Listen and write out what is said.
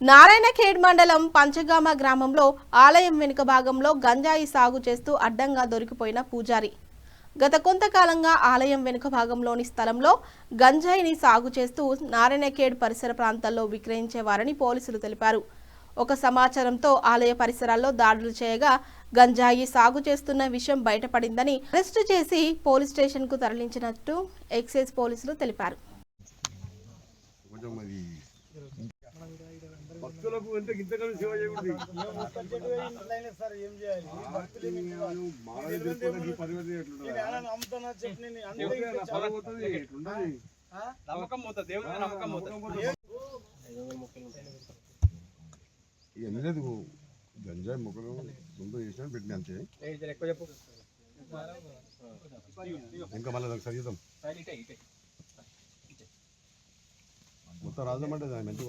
నారాయణఖేడ్ మండలం పంచగామ గ్రామంలో ఆలయం వెనుక భాగంలో గంజాయి సాగు చేస్తూ అడ్డంగా దొరికిపోయిన పూజారి గత కొంతకాలంగా ఆలయం వెనుక భాగంలోని స్థలంలో గంజాయిని సాగు చేస్తూ నారాయణఖేడ్ పరిసర ప్రాంతాల్లో విక్రయించేవారని పోలీసులు తెలిపారు. ఒక సమాచారంతో ఆలయ పరిసరాల్లో దాడులు చేయగా గంజాయి సాగు చేస్తున్న విషయం బయటపడిందని అరెస్టు చేసి పోలీస్ స్టేషన్కు తరలించినట్టు ఎక్సైజ్ పోలీసులు తెలిపారు. భక్తులకు ఎంత ఇంతకన్నా సేవ చేయకూడదు. లేదు గంజాయి మొక్కలు ముందు చేసిన పెట్టిన అంతే ఇంకా మళ్ళీ ఒకసారి చూద్దాం. మొత్తం రాజమంటే మంచి